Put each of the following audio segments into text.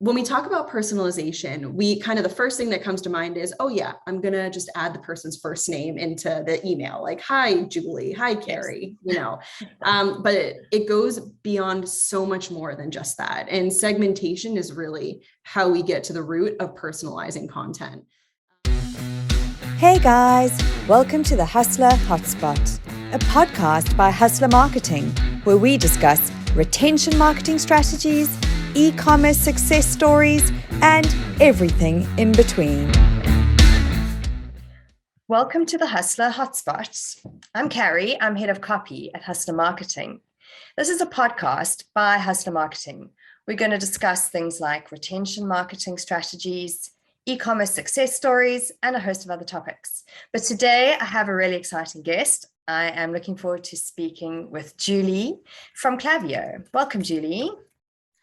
when we talk about personalization, we kind of the first thing that comes to mind is, oh yeah, I'm gonna just add the person's first name into the email, like, hi, Julie, hi, Carrie, but it goes beyond so much more than just that. And segmentation is really how we get to the root of personalizing content. Hey guys, welcome to the Hustler Hotspot, a podcast by Hustler Marketing, where we discuss retention marketing strategies, e-commerce success stories, and everything in between. Welcome to the Hustler Hotspot. I'm Carrie. I'm head of copy at Hustler Marketing. This is a podcast by Hustler Marketing. We're going to discuss things like retention marketing strategies, e-commerce success stories, and a host of other topics. But today I have a really exciting guest. I am looking forward to speaking with Julie from Klaviyo. Welcome, Julie.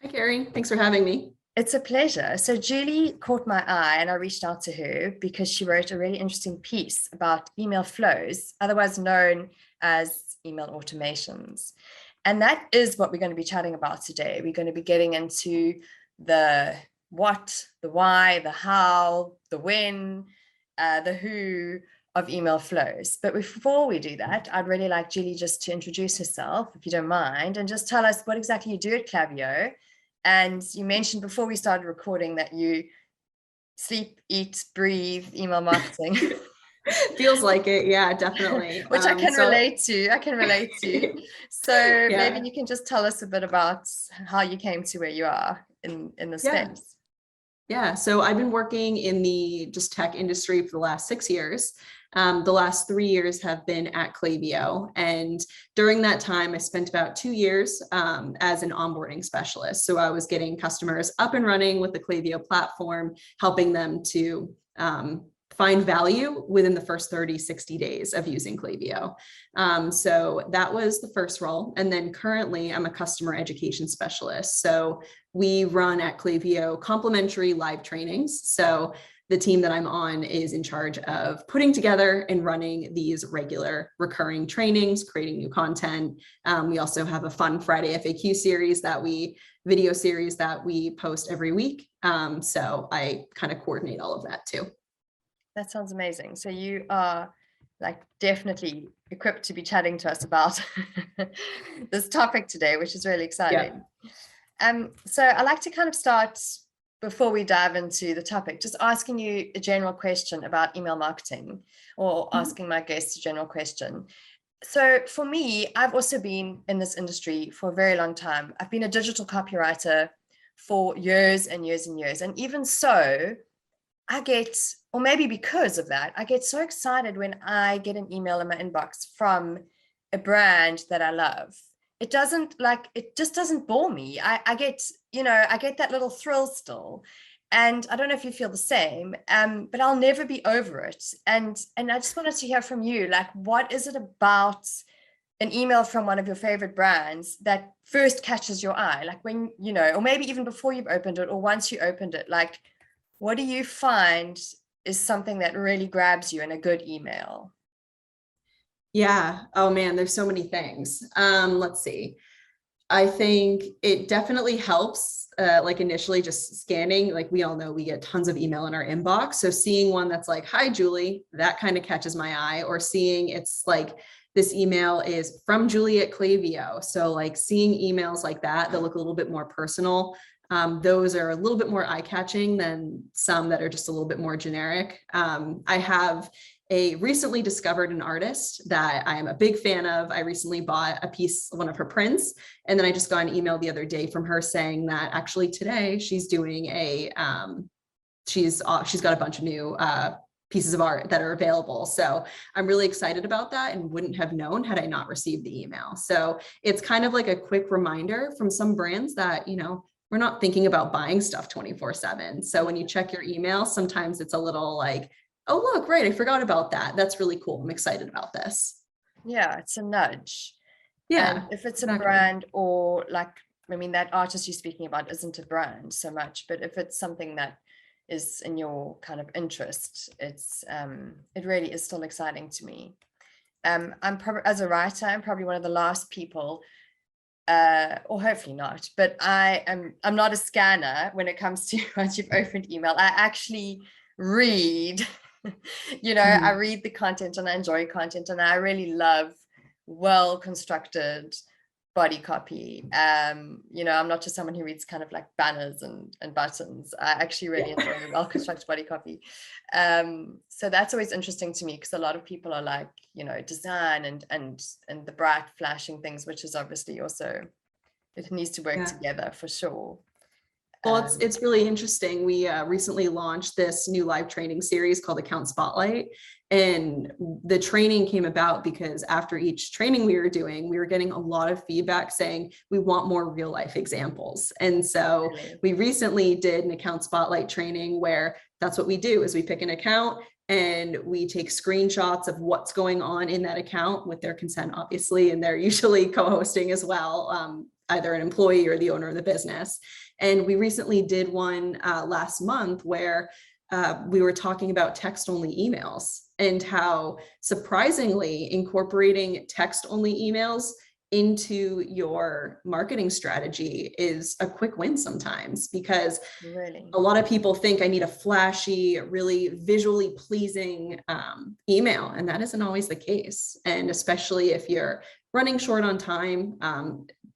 Hi, Carrie. Thanks for having me. It's a pleasure. So Julie caught my eye and I reached out to her because she wrote a really interesting piece about email flows, otherwise known as email automations. And that is what we're going to be chatting about today. We're going to be getting into the what, the why, the how, the when, the who of email flows. But before we do that, I'd really like Julie just to introduce herself, if you don't mind, and just tell us what exactly you do at Klaviyo. And you mentioned before we started recording that you sleep, eat, breathe email marketing. Feels like it. Yeah, definitely. Which I can relate to. So maybe you can just tell us a bit about how you came to where you are in the space. Yeah, so I've been working in the just tech industry for the last 6 years. The last 3 years have been at Klaviyo. And during that time, I spent about 2 years as an onboarding specialist. So I was getting customers up and running with the Klaviyo platform, helping them to find value within the first 30, 60 days of using Klaviyo. So that was the first role. And then currently I'm a customer education specialist. So we run at Klaviyo complimentary live trainings. So the team that I'm on is in charge of putting together and running these regular recurring trainings, creating new content. We also have a fun Friday FAQ video series that we post every week. So I kind of coordinate all of that too. That sounds amazing. So you are like definitely equipped to be chatting to us about this topic today, which is really exciting. Yeah. So I like to kind of start before we dive into the topic, just asking you a general question about email marketing, or asking my guests a general question. So for me, I've also been in this industry for a very long time. I've been a digital copywriter for years and years and years. And even so, I get, or maybe because of that, I get so excited when I get an email in my inbox from a brand that I love. It just doesn't bore me. I get that little thrill still. And I don't know if you feel the same, but I'll never be over it. And I just wanted to hear from you, like, what is it about an email from one of your favorite brands that first catches your eye? Like when, or maybe even before you've opened it or once you opened it, like, what do you find is something that really grabs you in a good email? Yeah. Oh man, there's so many things. Let's see. I think it definitely helps, like initially just scanning, like we all know we get tons of email in our inbox. So seeing one that's like, hi, Julie, that kind of catches my eye, or seeing it's like, this email is from Julie at Klaviyo. So like seeing emails like that look a little bit more personal. Those are a little bit more eye-catching than some that are just a little bit more generic. I have recently discovered an artist that I am a big fan of. I recently bought a piece, one of her prints, and then I just got an email the other day from her saying that actually today she's doing she's got a bunch of new pieces of art that are available. So I'm really excited about that and wouldn't have known had I not received the email. So it's kind of like a quick reminder from some brands that, we're not thinking about buying stuff 24/7. So when you check your email, sometimes it's a little like, oh, look, right, I forgot about that. That's really cool. I'm excited about this. Yeah, it's a nudge. Yeah. And if it's a brand, or that artist you're speaking about isn't a brand so much, but if it's something that is in your kind of interest, it really is still exciting to me. I'm probably, as a writer, I'm probably one of the last people or hopefully not, but I'm not a scanner when it comes to once you've opened email. I actually read, I read the content and I enjoy content, and I really love well-constructed body copy. I'm not just someone who reads kind of like banners and buttons. I actually really enjoy well-constructed body copy. So that's always interesting to me, because a lot of people are like, design and the bright flashing things, which is obviously also, it needs to work together for sure. Well, it's really interesting. We recently launched this new live training series called Account Spotlight. And the training came about because after each training we were doing, we were getting a lot of feedback saying we want more real life examples. And so we recently did an Account Spotlight training where that's what we do, is we pick an account and we take screenshots of what's going on in that account with their consent, obviously, and they're usually co-hosting as well, either an employee or the owner of the business. And we recently did one last month where we were talking about text-only emails and how surprisingly incorporating text-only emails into your marketing strategy is a quick win sometimes, because a lot of people think I need a flashy, really visually pleasing email, and that isn't always the case. And especially if you're running short on time,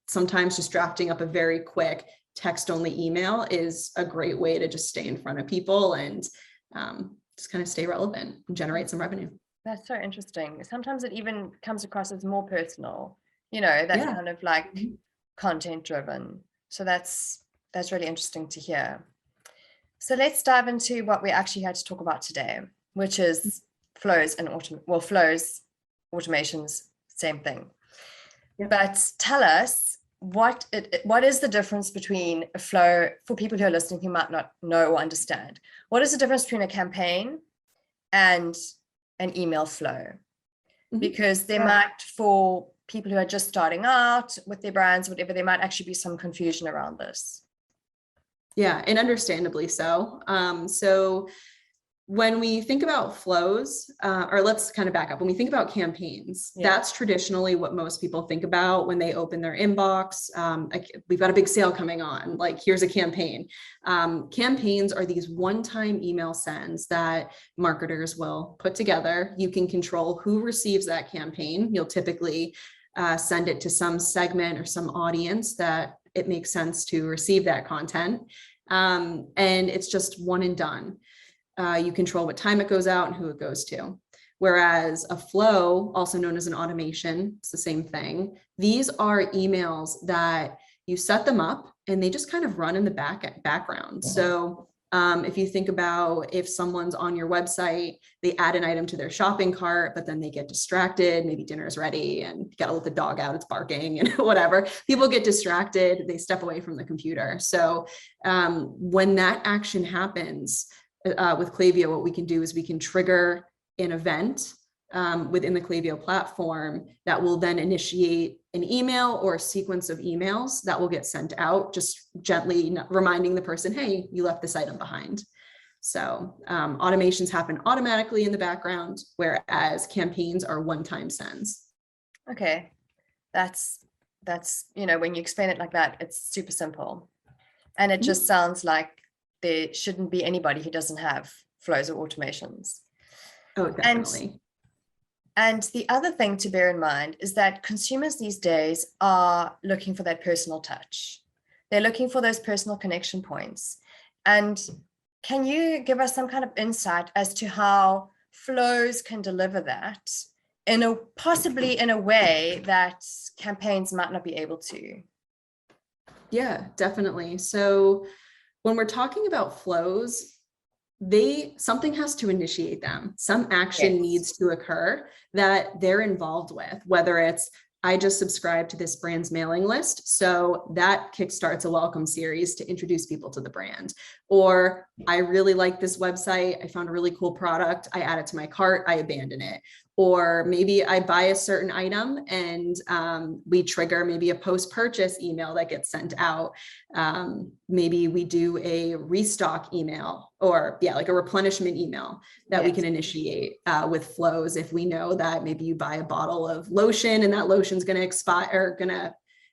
sometimes just drafting up a very quick text-only email is a great way to just stay in front of people and just kind of stay relevant and generate some revenue. That's so interesting. Sometimes it even comes across as more personal, kind of like content driven. So that's really interesting to hear. So let's dive into what we actually had to talk about today, which is flows and flows, automations, same thing. But tell us, what is the difference between a flow, for people who are listening who might not know or understand? What is the difference between a campaign and an email flow? Because there might, for people who are just starting out with their brands, whatever, there might actually be some confusion around this. Yeah, and understandably so. So when we think about flows, or let's kind of back up, when we think about campaigns, that's traditionally what most people think about when they open their inbox. Like, we've got a big sale coming on, like, here's a campaign. Campaigns are these one-time email sends that marketers will put together. You can control who receives that campaign. You'll typically send it to some segment or some audience that it makes sense to receive that content. And it's just one and done. You control what time it goes out and who it goes to. Whereas a flow, also known as an automation, it's the same thing. These are emails that you set them up and they just kind of run in the background. So if you think about, if someone's on your website, they add an item to their shopping cart, but then they get distracted, maybe dinner's ready and you gotta let the dog out, it's barking and whatever. People get distracted, they step away from the computer. So when that action happens, with Klaviyo, what we can do is we can trigger an event within the Klaviyo platform that will then initiate an email or a sequence of emails that will get sent out, just gently reminding the person, hey, you left this item behind. So automations happen automatically in the background, whereas campaigns are one-time sends. Okay, that's when you explain it like that, it's super simple. And it just sounds like there shouldn't be anybody who doesn't have flows or automations. Oh, definitely. And the other thing to bear in mind is that consumers these days are looking for that personal touch. They're looking for those personal connection points. And can you give us some kind of insight as to how flows can deliver that possibly in a way that campaigns might not be able to? Yeah, definitely. So when we're talking about flows, something has to initiate them. Some action needs to occur that they're involved with, whether it's, I just subscribed to this brand's mailing list, so that kickstarts a welcome series to introduce people to the brand. Or I really like this website, I found a really cool product, I add it to my cart, I abandon it. Or maybe I buy a certain item and we trigger maybe a post-purchase email that gets sent out. Maybe we do a restock email, or like a replenishment email that we can initiate with flows. If we know that maybe you buy a bottle of lotion and that lotion's going to expire, or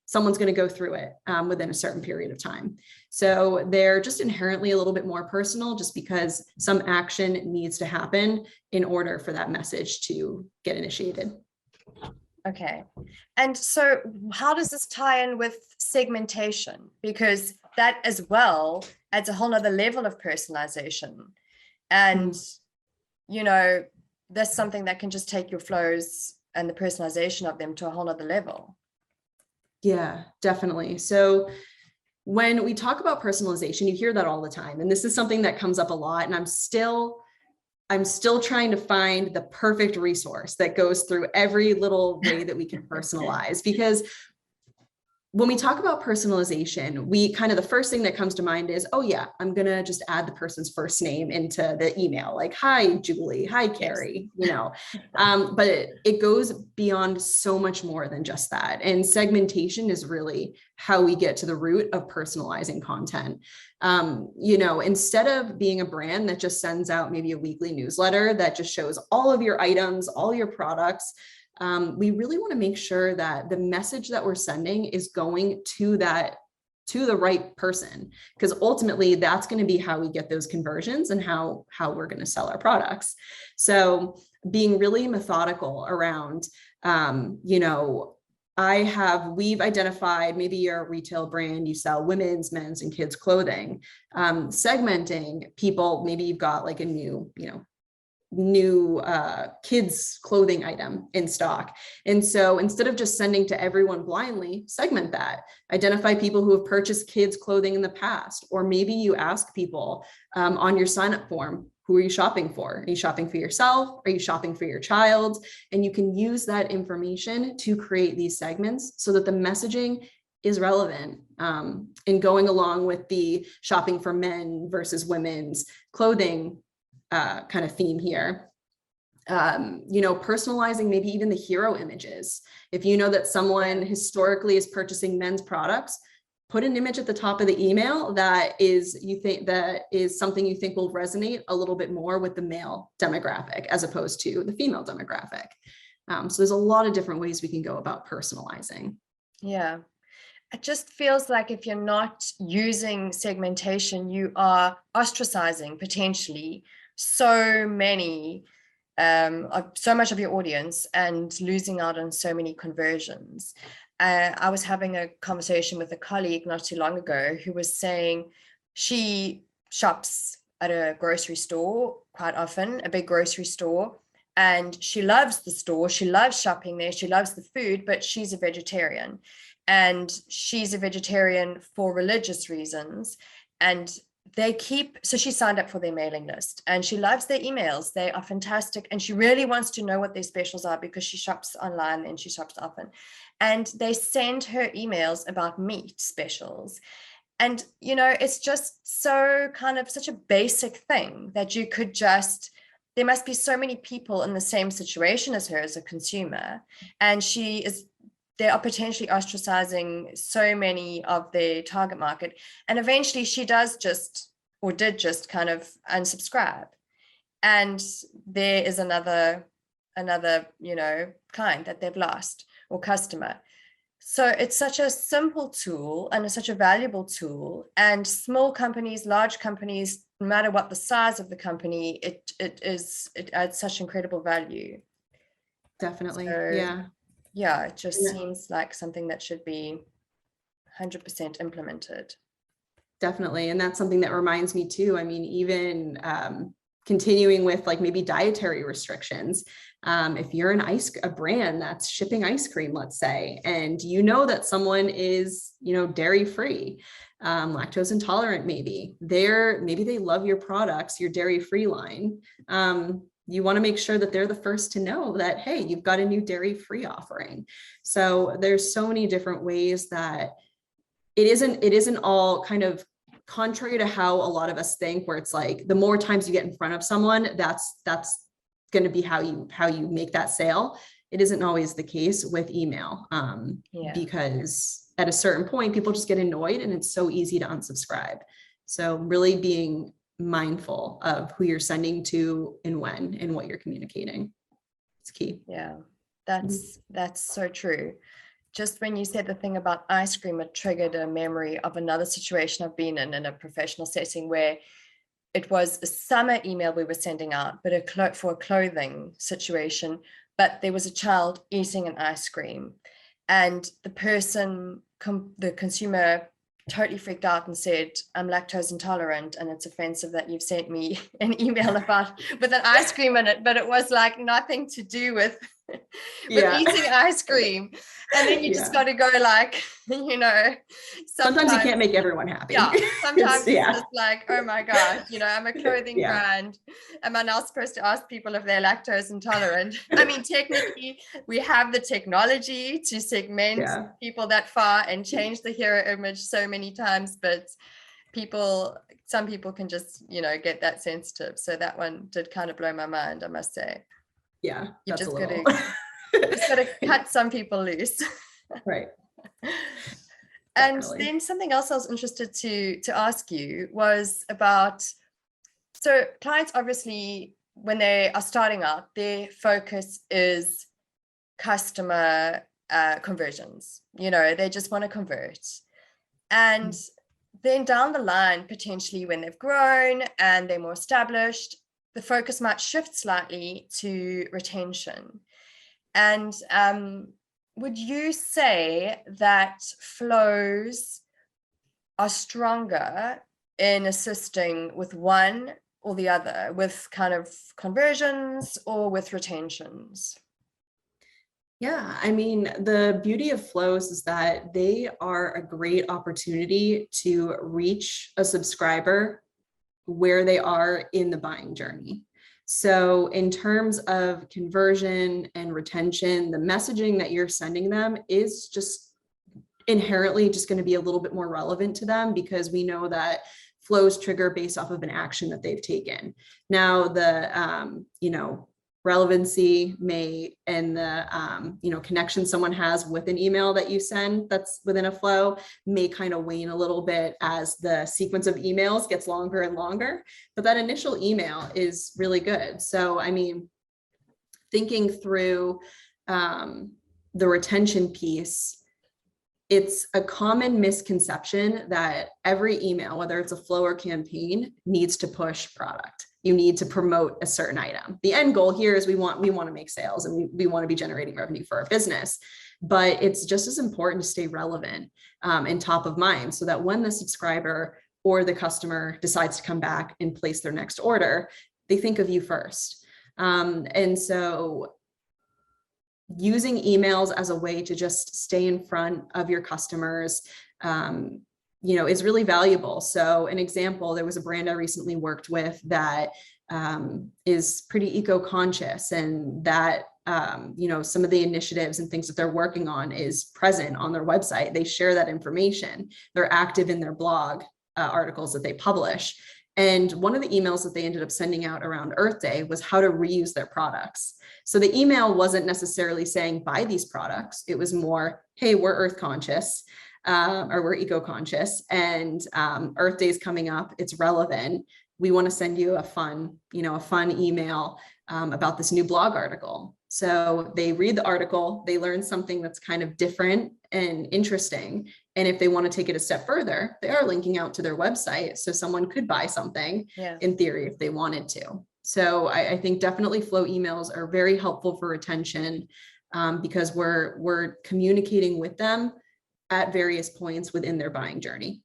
someone's going to go through it within a certain period of time. So they're just inherently a little bit more personal, just because some action needs to happen in order for that message to get initiated. Okay. And so how does this tie in with segmentation? Because that as well adds a whole nother level of personalization. And, you know, that's something that can just take your flows and the personalization of them to a whole nother level. Yeah, definitely. So when we talk about personalization, you hear that all the time. And this is something that comes up a lot. And I'm still trying to find the perfect resource that goes through every little way that we can personalize, because when we talk about personalization, we kind of, the first thing that comes to mind is, oh yeah, I'm going to just add the person's first name into the email. Like, hi, Julie, hi, Carrie, you know, but it goes beyond so much more than just that. And segmentation is really how we get to the root of personalizing content. You know, instead of being a brand that just sends out maybe a weekly newsletter that just shows all of your items, all your products, we really want to make sure that the message that we're sending is going to the right person, because ultimately that's going to be how we get those conversions and how we're going to sell our products. So being really methodical around, you know, we've identified, maybe you're a retail brand, you sell women's, men's, and kids clothing, segmenting people, maybe you've got like a new kids clothing item in stock. And so instead of just sending to everyone blindly, segment that, identify people who have purchased kids clothing in the past, or maybe you ask people on your sign up form, who are you shopping for? Are you shopping for yourself? Are you shopping for your child? And you can use that information to create these segments so that the messaging is relevant in going along with the shopping for men versus women's clothing kind of theme here. You know, personalizing maybe even the hero images. If you know that someone historically is purchasing men's products, put an image at the top of the email that is something you think will resonate a little bit more with the male demographic as opposed to the female demographic. So there's a lot of different ways we can go about personalizing. Yeah. It just feels like if you're not using segmentation, you are ostracizing potentially so many, so much of your audience and losing out on so many conversions. I was having a conversation with a colleague not too long ago who was saying she shops at a grocery store quite often, a big grocery store, and she loves the store. She loves shopping there. She loves the food, but she's a vegetarian. And she's a vegetarian for religious reasons. And so she signed up for their mailing list and she loves their emails. They are fantastic. And she really wants to know what their specials are because she shops online and she shops often. And they send her emails about meat specials. And, you know, it's just so kind of such a basic thing that you could just, there must be so many people in the same situation as her as a consumer. And they are potentially ostracizing so many of their target market. And eventually she did just kind of unsubscribe. And there is another, you know, client that they've lost or customer. So it's such a simple tool and such a valuable tool. And small companies, large companies, no matter what the size of the company, it adds such incredible value. Definitely. So, yeah, it just seems like something that should be 100% implemented. Definitely. And that's something that reminds me too. I mean, even continuing with like maybe dietary restrictions. If you're a brand that's shipping ice cream, let's say, and you know that someone is, you know, dairy free, lactose intolerant, maybe they love your products, your dairy free line. You want to make sure that they're the first to know that, hey, you've got a new dairy free offering. So there's so many different ways that it isn't all kind of contrary to how a lot of us think, where it's like the more times you get in front of someone, that's going to be how you make that sale. It isn't always the case with email, because at a certain point, people just get annoyed and it's so easy to unsubscribe. So really being mindful of who you're sending to and when and what you're communicating. It's key. Yeah, that's so true. just when you said the thing about ice cream, it triggered a memory of another situation I've been in a professional setting where it was a summer email we were sending out, but for a clothing situation, but there was a child eating an ice cream, and the person, the consumer, totally freaked out and said, I'm lactose intolerant and it's offensive that you've sent me an email about with an ice cream in it, but it was like nothing to do with eating ice cream. And then you just got to go like, sometimes you can't make everyone happy. Yeah, sometimes it's just like, oh my God, I'm a clothing brand. Am I now supposed to ask people if they're lactose intolerant? I mean, technically, we have the technology to segment people that far and change the hero image so many times, but some people can just, get that sensitive. So that one did kind of blow my mind, I must say. Yeah, you just got to cut some people loose. Right. And then something else I was interested to ask you was about, so clients obviously, when they are starting out, their focus is customer conversions. They just want to convert. And then down the line, potentially when they've grown and they're more established, the focus might shift slightly to retention. And would you say that flows are stronger in assisting with one or the other, with kind of conversions or with retentions? Yeah, I mean, the beauty of flows is that they are a great opportunity to reach a subscriber where they are in the buying journey. So in terms of conversion and retention, the messaging that you're sending them is just inherently just going to be a little bit more relevant to them, because we know that flows trigger based off of an action that they've taken. Now, the relevancy and the connection someone has with an email that you send that's within a flow may kind of wane a little bit as the sequence of emails gets longer and longer, but that initial email is really good. So I mean, thinking through the retention piece, it's a common misconception that every email, whether it's a flow or campaign, needs to push product. You need to promote a certain item. The end goal here is we want to make sales, and we want to be generating revenue for our business. But it's just as important to stay relevant and top of mind, so that when the subscriber or the customer decides to come back and place their next order, they think of you first. And so using emails as a way to just stay in front of your customers, is really valuable. So an example, there was a brand I recently worked with that is pretty eco-conscious, and that some of the initiatives and things that they're working on is present on their website. They share that information. They're active in their blog articles that they publish. And one of the emails that they ended up sending out around Earth Day was how to reuse their products. So the email wasn't necessarily saying buy these products. It was more, hey, we're earth conscious, or we're eco-conscious, and Earth Day is coming up. It's relevant. We want to send you a fun email about this new blog article. So they read the article, they learn something that's kind of different and interesting. And if they want to take it a step further, they are linking out to their website. So someone could buy something in theory if they wanted to. So I think definitely flow emails are very helpful for retention, because we're communicating with them at various points within their buying journey.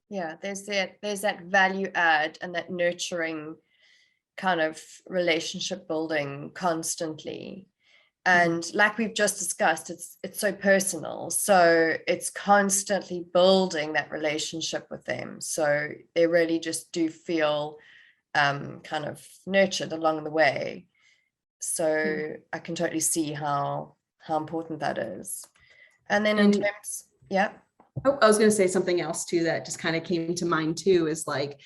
Yeah, there's that value add and that nurturing kind of relationship building constantly. And like we've just discussed, it's so personal. So it's constantly building that relationship with them. So they really just do feel kind of nurtured along the way. So I can totally see how important that is. And then in terms, I was going to say something else too that just kind of came to mind too, is like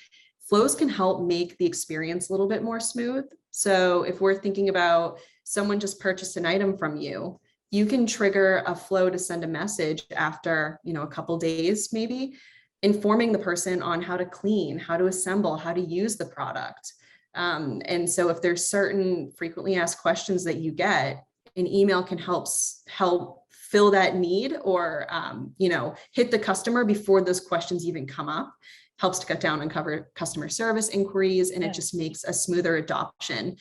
flows can help make the experience a little bit more smooth. So if we're thinking about someone just purchased an item from you, you can trigger a flow to send a message after, a couple days, maybe informing the person on how to clean, how to assemble, how to use the product. And so if there's certain frequently asked questions that you get, an email can help fill that need or, you know, hit the customer before those questions even come up. Helps to cut down and cover customer service inquiries, and it just makes a smoother adoption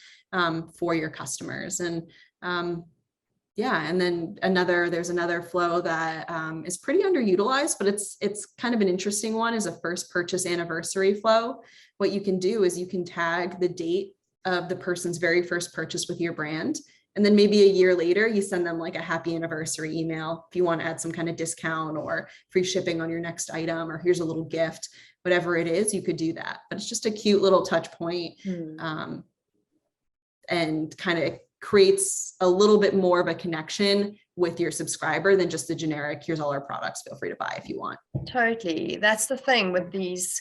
for your customers. And yeah, and then there's another flow that is pretty underutilized, but it's kind of an interesting one, is a first purchase anniversary flow. What you can do is you can tag the date of the person's very first purchase with your brand. And then maybe a year later, you send them like a happy anniversary email if you want to add some kind of discount or free shipping on your next item, or here's a little gift, whatever it is, you could do that. But it's just a cute little touch point, and kind of creates a little bit more of a connection with your subscriber than just the generic, here's all our products, feel free to buy if you want. Totally. That's the thing with these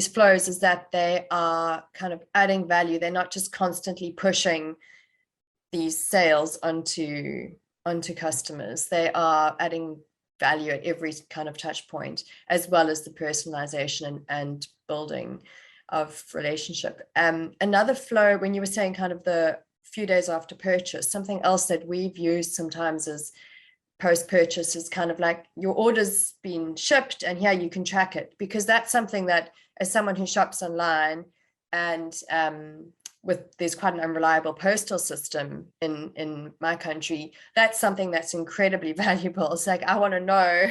flows, is that they are kind of adding value. They're not just constantly pushing these sales onto customers. They are adding value at every kind of touch point, as well as the personalization and building of relationship. Another flow, when you were saying kind of the few days after purchase, something else that we've used sometimes is post-purchase, is kind of like your order's been shipped and here you can track it, because that's something that, as someone who shops online and there's quite an unreliable postal system in my country, that's something that's incredibly valuable. It's like, I want to know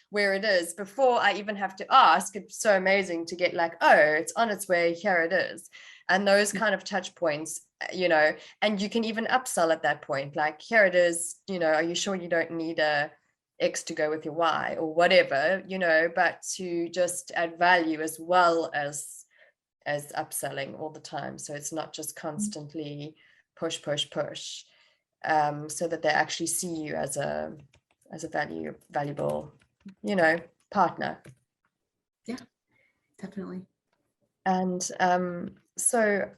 where it is before I even have to ask. It's so amazing to get like, oh, it's on its way, here it is. And those kind of touch points, you know, and you can even upsell at that point, like, here it is, you know, are you sure you don't need a X to go with your Y or whatever, you know, but to just add value as well as upselling all the time. So it's not just constantly push, so that they actually see you as a valuable, you know, partner. Yeah, definitely. And so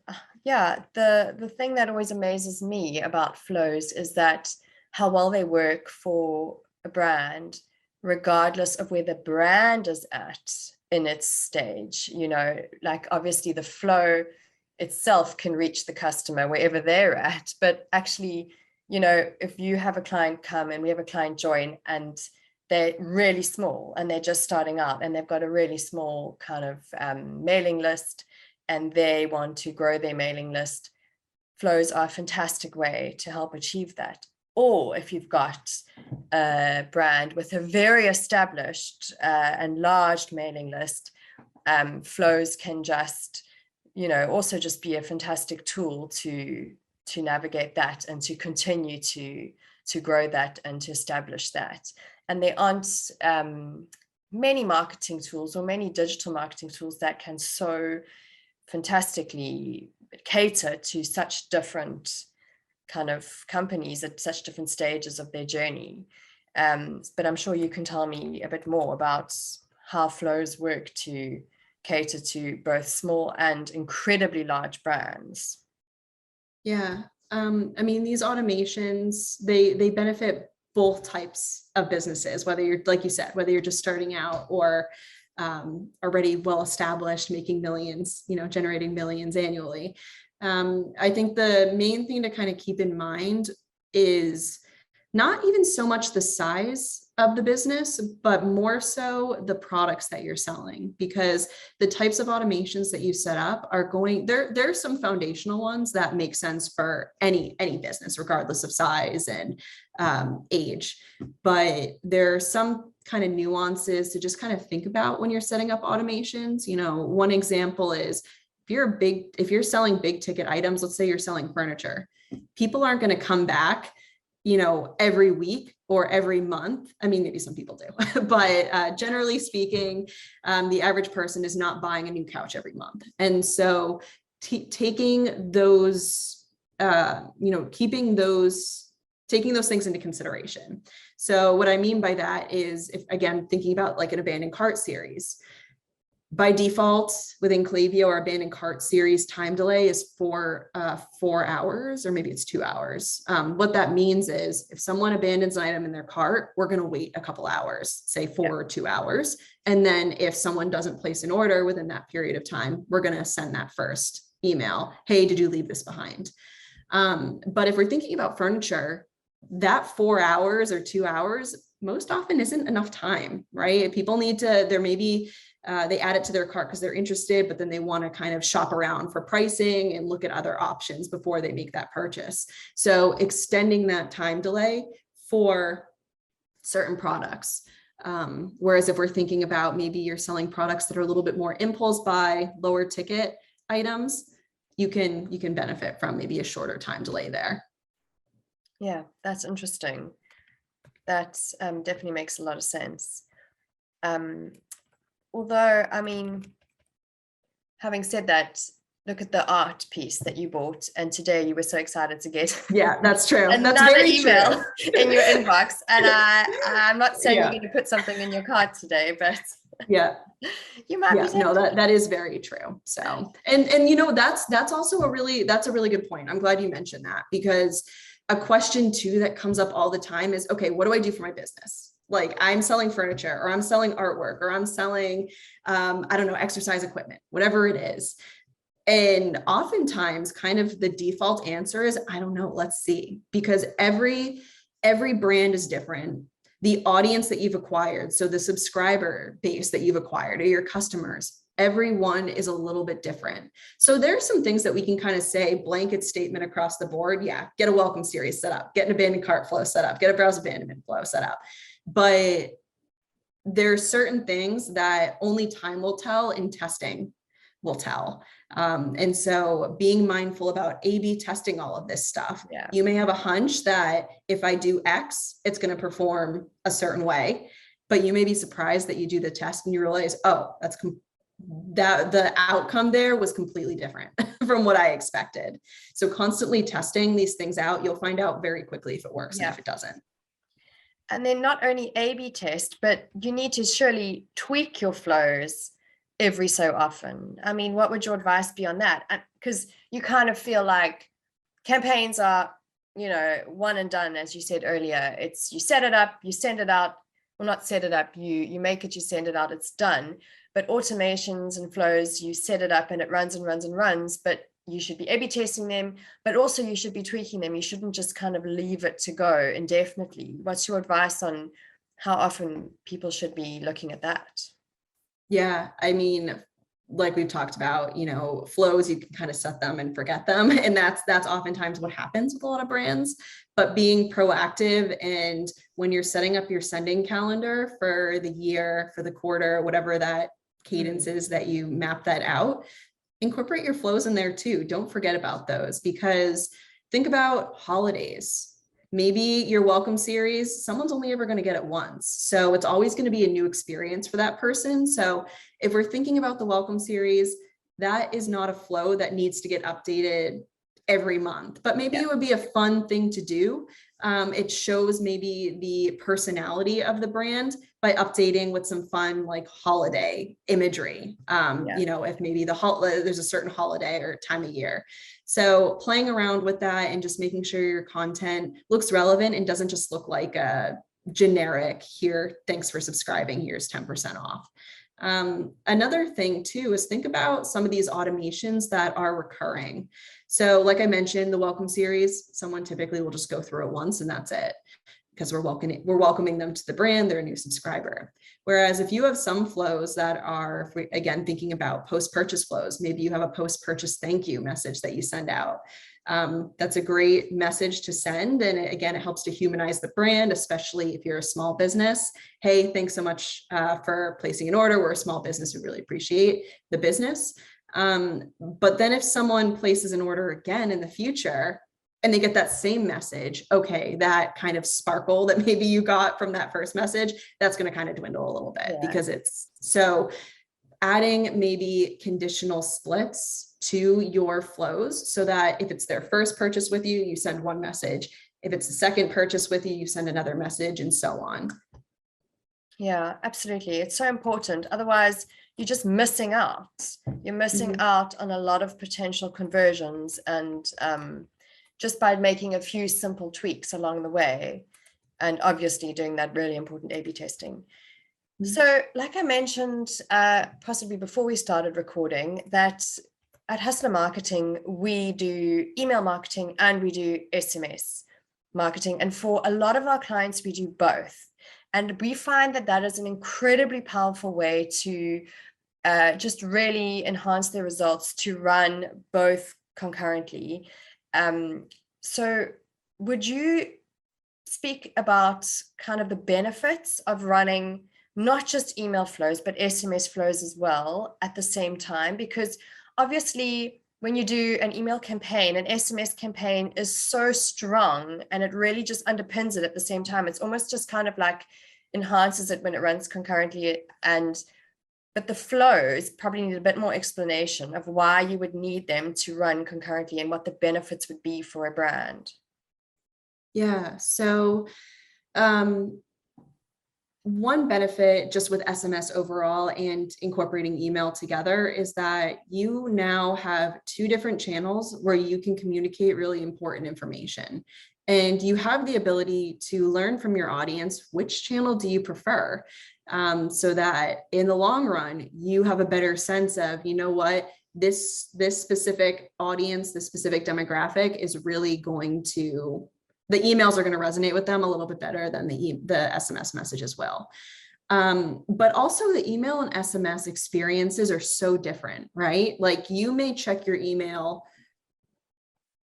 yeah, the thing that always amazes me about flows is that how well they work for a brand, regardless of where the brand is at in its stage. You know, like obviously the flow itself can reach the customer wherever they're at, but actually, you know, if you have a client come and we have a client join and they're really small and they're just starting out and they've got a really small kind of mailing list and they want to grow their mailing list, flows are a fantastic way to help achieve that. Or if you've got a brand with a very established and large mailing list, flows can just, you know, also just be a fantastic tool to navigate that and to continue to grow that and to establish that. And there aren't many marketing tools or many digital marketing tools that can so fantastically cater to such different kind of companies at such different stages of their journey. But I'm sure you can tell me a bit more about how flows work to cater to both small and incredibly large brands. Yeah, I mean, these automations, they benefit both types of businesses, whether you're, like you said, whether you're just starting out or already well established, making millions, you know, generating millions annually. I think the main thing to kind of keep in mind is not even so much the size of the business, but more so the products that you're selling, because the types of automations that you set up are going, there's some foundational ones that make sense for any business, regardless of size and age. But there are some kind of nuances to just kind of think about when you're setting up automations. You know, one example is if you're selling big ticket items, let's say you're selling furniture, people aren't going to come back, you know, every week or every month. I mean, maybe some people do, but generally speaking, the average person is not buying a new couch every month. And so taking those, you know, taking those things into consideration. So what I mean by that is, if again, thinking about like an abandoned cart series, by default within Klaviyo, our abandoned cart series time delay is 4 hours, or maybe it's 2 hours. What that means is if someone abandons an item in their cart, we're going to wait a couple hours, say 4 or 2 hours. And then if someone doesn't place an order within that period of time, we're going to send that first email. Hey, did you leave this behind? But if we're thinking about furniture, that 4 hours or 2 hours most often isn't enough time, right? People need to, there may be, they add it to their cart because they're interested, but then they want to kind of shop around for pricing and look at other options before they make that purchase. So extending that time delay for certain products. Whereas if we're thinking about maybe you're selling products that are a little bit more impulse buy, lower ticket items, you can benefit from maybe a shorter time delay there. Yeah, that's interesting. That definitely makes a lot of sense. Although, I mean, having said that, look at the art piece that you bought, and today you were so excited to get Yeah, that's true. That's another very email true. in your inbox. And I'm not saying Yeah. you're going to put something in your cart today, but Yeah. you might be tempted. No, that is very true. So, and you know, that's also a really good point. I'm glad you mentioned that, because a question too that comes up all the time is, okay, what do I do for my business? Like, I'm selling furniture, or I'm selling artwork, or I'm selling, I don't know, exercise equipment, whatever it is. And oftentimes kind of the default answer is, I don't know, let's see, because every brand is different. The audience that you've acquired, so the subscriber base that you've acquired, or your customers, everyone is a little bit different. So there's some things that we can kind of say blanket statement across the board. Yeah, get a welcome series set up, get an abandoned cart flow set up, get a browse abandonment flow set up. But there's certain things that only time will tell, and testing will tell. And so being mindful about A/B testing all of this stuff. Yeah. You may have a hunch that if I do X, it's going to perform a certain way, but you may be surprised that you do the test and you realize, oh, that the outcome there was completely different from what I expected. So constantly testing these things out, you'll find out very quickly if it works and if it doesn't. And then not only A/B test, but you need to surely tweak your flows every so often. I mean, what would your advice be on that? Because you kind of feel like campaigns are, you know, one and done, as you said earlier. It's, you set it up, you send it out. Well, not set it up, you make it, you send it out, it's done. But automations and flows, you set it up and it runs and runs and runs, but you should be A/B testing them, but also you should be tweaking them. You shouldn't just kind of leave it to go indefinitely. What's your advice on how often people should be looking at that? Yeah, I mean, like we've talked about, you know, flows, you can kind of set them and forget them. And that's oftentimes what happens with a lot of brands. But being proactive, and when you're setting up your sending calendar for the year, for the quarter, whatever that cadence is that you map that out, incorporate your flows in there too. Don't forget about those, because think about holidays. Maybe your welcome series, someone's only ever going to get it once. So it's always going to be a new experience for that person. So if we're thinking about the welcome series, that is not a flow that needs to get updated every month, but maybe it would be a fun thing to do. It shows maybe the personality of the brand by updating with some fun, like, holiday imagery. You know, if maybe there's a certain holiday or time of year. So playing around with that and just making sure your content looks relevant and doesn't just look like a generic, here, thanks for subscribing, here's 10% off. Another thing too is think about some of these automations that are recurring. So like I mentioned, the welcome series, someone typically will just go through it once and that's it, because we're welcoming them to the brand, they're a new subscriber. Whereas if you have some flows that are, again, thinking about post-purchase flows, maybe you have a post-purchase thank you message that you send out. That's a great message to send. And again, it helps to humanize the brand, especially if you're a small business. Hey, thanks so much for placing an order. We're a small business. We really appreciate the business. But then if someone places an order again in the future and they get that same message, okay, that kind of sparkle that maybe you got from that first message, that's going to kind of dwindle a little bit, because it's so adding maybe conditional splits to your flows, so that if it's their first purchase with you, you send one message. If it's the second purchase with you, you send another message, and so on. Yeah, absolutely. It's so important. Otherwise, you're just missing out. You're missing out on a lot of potential conversions, and just by making a few simple tweaks along the way, and obviously doing that really important A/B testing. So like I mentioned, possibly before we started recording, that at Hustler Marketing, we do email marketing and we do SMS. marketing. And for a lot of our clients, we do both. And we find that that is an incredibly powerful way to just really enhance their results, to run both concurrently. So would you speak about kind of the benefits of running not just email flows, but SMS flows as well at the same time? Because obviously, when you do an email campaign, an SMS campaign is so strong, and it really just underpins it at the same time. It's almost just kind of like enhances it when it runs concurrently. But the flows probably need a bit more explanation of why you would need them to run concurrently and what the benefits would be for a brand. Yeah. So one benefit just with SMS overall and incorporating email together is that you now have two different channels where you can communicate really important information. And you have the ability to learn from your audience, which channel do you prefer? So that in the long run, you have a better sense of, you know what, this specific audience, this specific demographic is really going to, the emails are going to resonate with them a little bit better than the SMS message as well. But also the email and SMS experiences are so different, right? Like you may check your email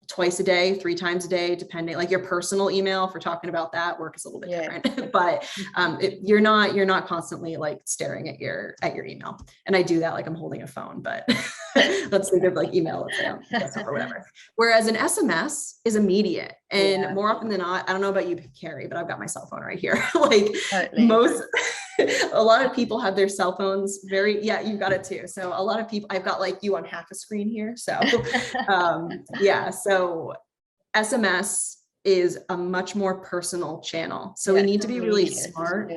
twice a day, 3 times a day, depending, like your personal email, if we're talking about that, work is a little bit different, but you're not constantly like staring at your email. And I do that like I'm holding a phone, but let's think of like email, let's say on desktop or whatever. Whereas an SMS is immediate. And more often than not, I don't know about you, Carrie, but I've got my cell phone right here. Like a lot of people have their cell phones you've got it too. So a lot of people, I've got like you on half a screen here. So so SMS is a much more personal channel. So we need to be really smart.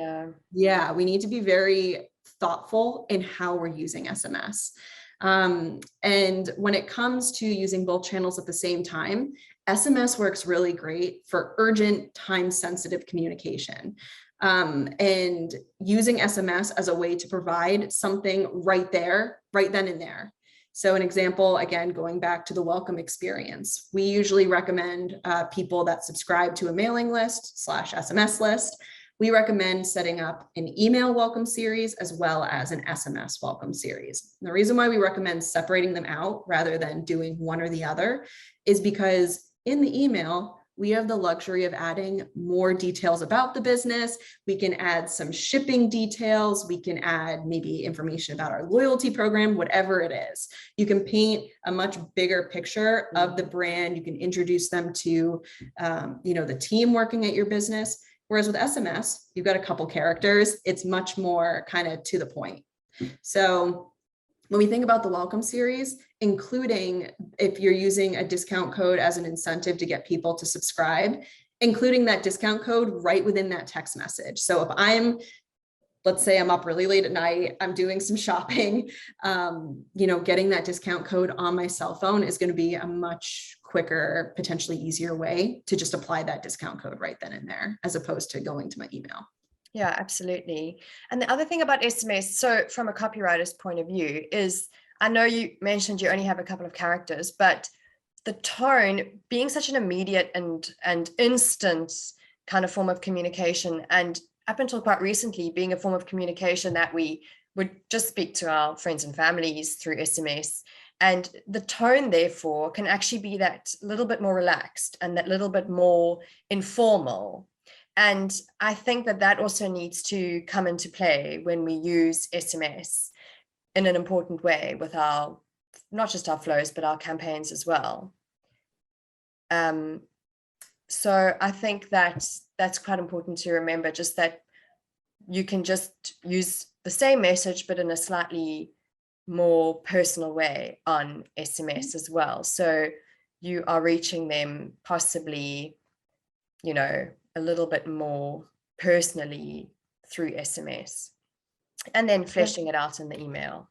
We need to be very thoughtful in how we're using SMS. And when it comes to using both channels at the same time, SMS works really great for urgent, time-sensitive communication. And using SMS as a way to provide something right there, right then and there. So an example, again, going back to the welcome experience, we usually recommend people that subscribe to a mailing list / SMS list. We recommend setting up an email welcome series as well as an SMS welcome series. The reason why we recommend separating them out rather than doing one or the other is because in the email, we have the luxury of adding more details about the business. We can add some shipping details. We can add maybe information about our loyalty program, whatever it is. You can paint a much bigger picture of the brand. You can introduce them to, the team working at your business. Whereas with SMS, you've got a couple characters. It's much more kind of to the point. So when we think about the welcome series, including if you're using a discount code as an incentive to get people to subscribe, including that discount code right within that text message. So if let's say I'm up really late at night, I'm doing some shopping, getting that discount code on my cell phone is going to be a much quicker, potentially easier way to just apply that discount code right then and there, as opposed to going to my email. Yeah, absolutely. And the other thing about SMS, so from a copywriter's point of view, is I know you mentioned you only have a couple of characters, but the tone being such an immediate and instant kind of form of communication, and up until quite recently being a form of communication that we would just speak to our friends and families through SMS. And the tone, therefore, can actually be that little bit more relaxed and that little bit more informal. And I think that also needs to come into play when we use SMS in an important way with our, not just our flows, but our campaigns as well. So I think that's quite important to remember, just that you can just use the same message, but in a slightly more personal way on SMS as well. So you are reaching them possibly, a little bit more personally through SMS, and then fleshing it out in the email.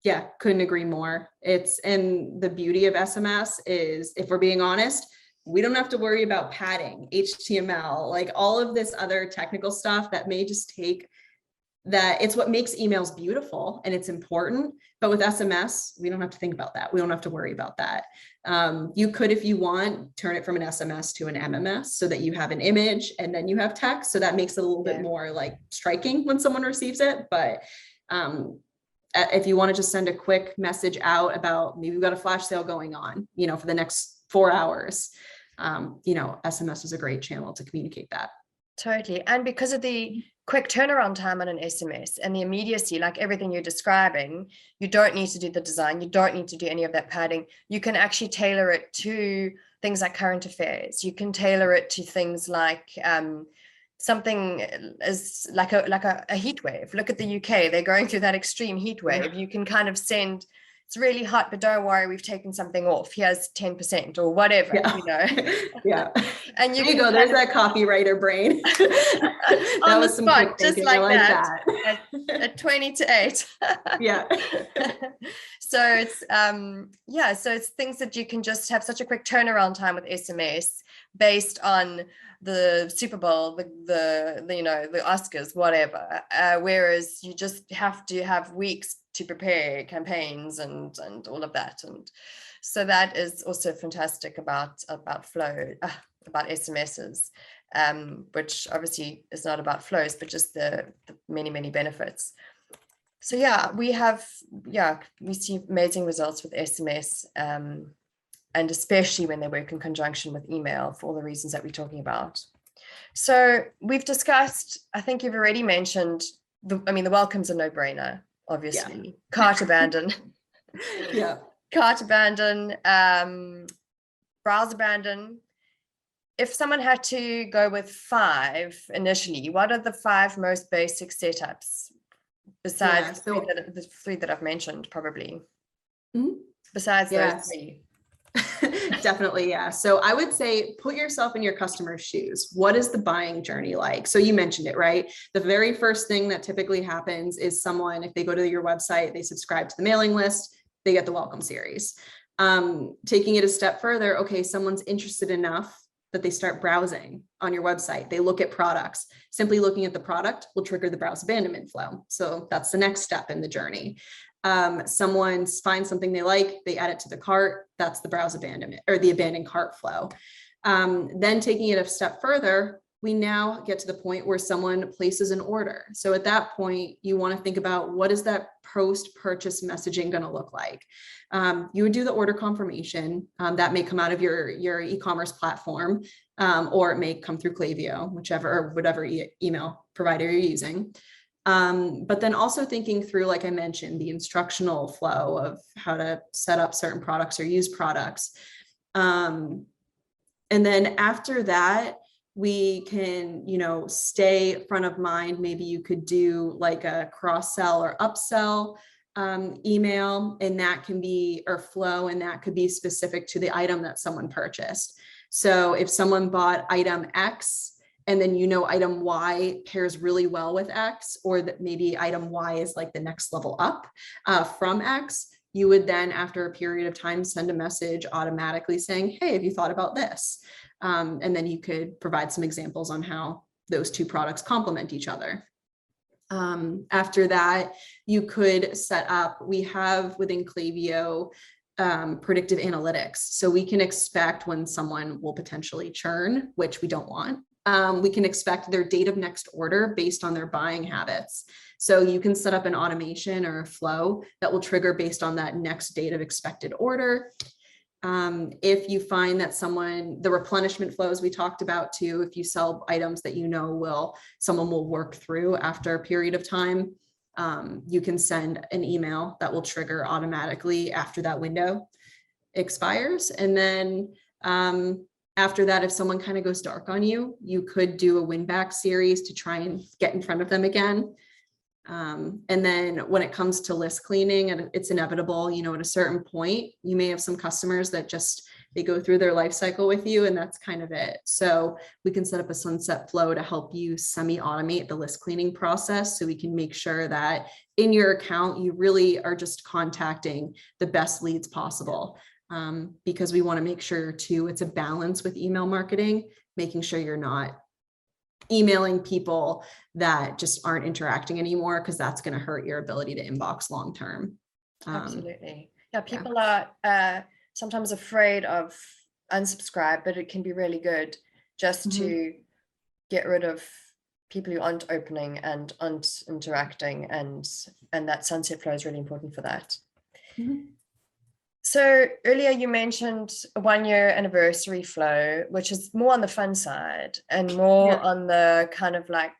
Yeah, couldn't agree more. And the beauty of SMS is, if we're being honest, we don't have to worry about padding, HTML, like all of this other technical stuff that may just take that it's what makes emails beautiful and it's important. But with SMS, we don't have to think about that. We don't have to worry about that. You could, if you want, turn it from an SMS to an MMS so that you have an image and then you have text. So that makes it a little bit more like striking when someone receives it. But if you want to just send a quick message out about maybe we've got a flash sale going on, for the next 4 hours, SMS is a great channel to communicate that. Totally. And because of the quick turnaround time on an SMS and the immediacy, like everything you're describing, you don't need to do the design. You don't need to do any of that padding. You can actually tailor it to things like current affairs. You can tailor it to things like something as like a heat wave. Look at the UK. They're going through that extreme heat wave. You can kind of send, it's really hot, but don't worry, we've taken something off. Here's 10% or whatever, Yeah. And there you go. There's that copywriter brain. That was some spot, just like that. At 20 to 8. Yeah. So it's so it's things that you can just have such a quick turnaround time with SMS based on the Super Bowl, the Oscars, whatever. Whereas you just have to have weeks to prepare campaigns and all of that. And so that is also fantastic about flow, about SMSs, which obviously is not about flows, but just the many, many benefits. So we see amazing results with SMS, and especially when they work in conjunction with email for all the reasons that we're talking about. So we've discussed, I think you've already mentioned, the welcome's a no-brainer, obviously. Yeah. Cart abandon. Yeah. Cart abandon, browse abandon. If someone had to go with 5 initially, what are the 5 most basic setups besides the 3 that I've mentioned, probably? Mm-hmm. Besides those 3. Definitely. Yeah. So I would say put yourself in your customer's shoes. What is the buying journey like? So you mentioned it, right? The very first thing that typically happens is someone, if they go to your website, they subscribe to the mailing list, they get the welcome series. Taking it a step further, okay, someone's interested enough that they start browsing on your website. They look at products. Simply looking at the product will trigger the browse abandonment flow. So that's the next step in the journey. Someone finds something they like, they add it to the cart. That's the browse abandonment or the abandoned cart flow. Then taking it a step further, we now get to the point where someone places an order. So at that point, you want to think about what is that post-purchase messaging going to look like? You would do the order confirmation. That may come out of your e-commerce platform, or it may come through Klaviyo, whatever email provider you're using. But then also thinking through, like I mentioned, the instructional flow of how to set up certain products or use products. And then after that, we can, stay front of mind. Maybe you could do like a cross-sell or upsell email, and that can be, or flow, and that could be specific to the item that someone purchased. So if someone bought item X, and then item Y pairs really well with X, or that maybe item Y is like the next level up from X, you would then, after a period of time, send a message automatically saying, hey, have you thought about this? And then you could provide some examples on how those 2 products complement each other. After that, you could set up, we have within Klaviyo, predictive analytics. So we can expect when someone will potentially churn, which we don't want. We can expect their date of next order based on their buying habits. So you can set up an automation or a flow that will trigger based on that next date of expected order. If you find that the replenishment flows we talked about too, if you sell items that someone will work through after a period of time, you can send an email that will trigger automatically after that window expires. And then after that, if someone kind of goes dark on you, you could do a win back series to try and get in front of them again. And then when it comes to list cleaning, and it's inevitable, at a certain point, you may have some customers that they go through their life cycle with you, and that's kind of it. So we can set up a sunset flow to help you semi-automate the list cleaning process, so we can make sure that in your account, you really are just contacting the best leads possible. Because we want to make sure too, it's a balance with email marketing, making sure you're not emailing people that just aren't interacting anymore, because that's going to hurt your ability to inbox long term. Absolutely. Yeah, people are sometimes afraid of unsubscribe, but it can be really good just to get rid of people who aren't opening and aren't interacting, and that sunset flow is really important for that. So earlier you mentioned a 1-year anniversary flow, which is more on the fun side and more on the kind of like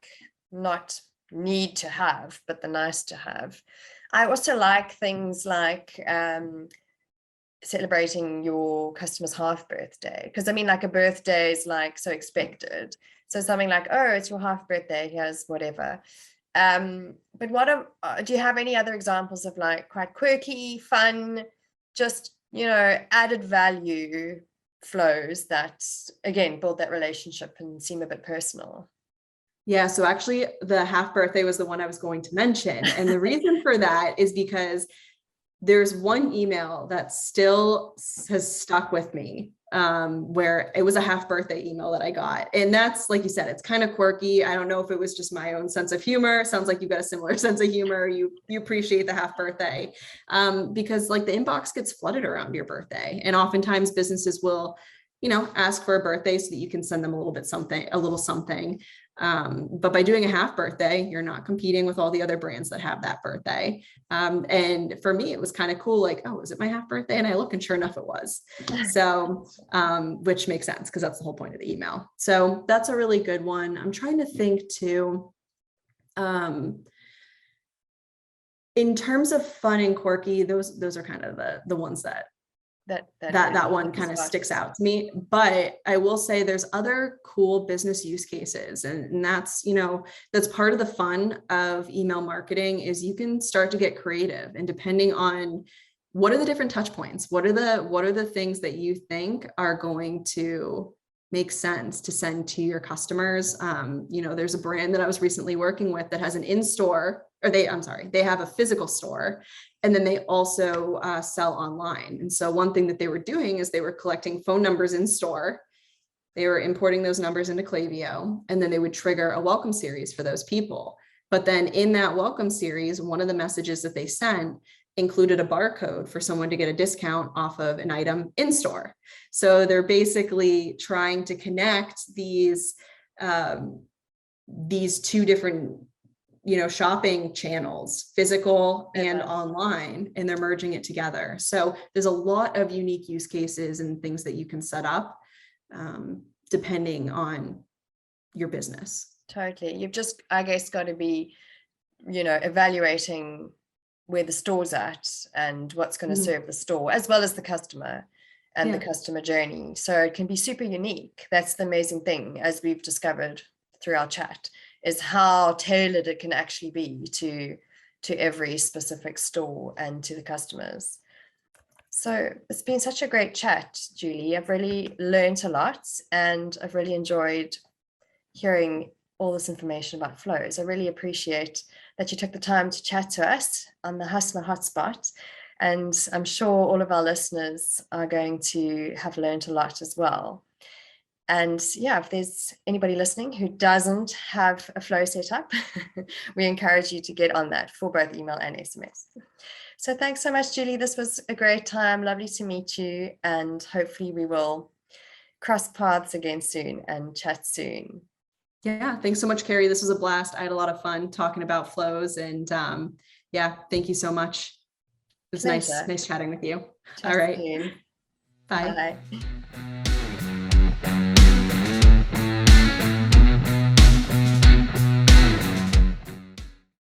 not need to have, but the nice to have. I also like things like celebrating your customer's half birthday, because I mean, like a birthday is like so expected. So something like, oh, it's your half birthday, here's whatever. But what do you have any other examples of like quite quirky, fun, just, you know, added value flows that again build that relationship and seem a bit personal? Yeah, so actually the half birthday was the one I was going to mention. And the reason for that is because there's one email that still has stuck with me, where it was a half birthday email that I got. And that's, like you said, it's kind of quirky. I don't know if it was just my own sense of humor. Sounds like you've got a similar sense of humor. You appreciate the half birthday, because like the inbox gets flooded around your birthday. And oftentimes businesses will, you know, ask for a birthday so that you can send them a little something. But by doing a half birthday, you're not competing with all the other brands that have that birthday. And for me, it was kind of cool. Like, oh, is it my half birthday? And I look, and sure enough, it was. So, which makes sense because that's the whole point of the email. So that's a really good one. I'm trying to think too. In terms of fun and quirky, those are kind of the ones that one kind of sticks out to me. But I will say there's other cool business use cases, and that's, you know, that's part of the fun of email marketing, is you can start to get creative, and depending on what are the different touch points, what are the things that you think are going to make sense to send to your customers. You know, there's a brand that I was recently working with that has an in-store, or they have a physical store, and then they also sell online. And so one thing that they were doing is they were collecting phone numbers in store. They were importing those numbers into Klaviyo, and then they would trigger a welcome series for those people. But then in that welcome series, one of the messages that they sent included a barcode for someone to get a discount off of an item in store. So they're basically trying to connect these two different, you know, shopping channels, physical and online, and they're merging it together. So there's a lot of unique use cases and things that you can set up depending on your business. Totally. You've just, I guess, got to be, you know, evaluating where the store's at and what's going to serve the store as well as the customer and the customer journey. So it can be super unique. That's the amazing thing, as we've discovered through our chat, is how tailored it can actually be to every specific store and to the customers. So it's been such a great chat, Julie. I've really learned a lot, and I've really enjoyed hearing all this information about flows. I really appreciate that you took the time to chat to us on the Hustler Hotspot. And I'm sure all of our listeners are going to have learned a lot as well. And yeah, if there's anybody listening who doesn't have a flow set up, we encourage you to get on that for both email and SMS. So thanks so much, Julie. This was a great time. Lovely to meet you. And hopefully we will cross paths again soon and chat soon. Yeah, thanks so much, Carrie. This was a blast. I had a lot of fun talking about flows, and yeah, thank you so much. It was nice chatting with you. All right. Soon. Bye. Bye.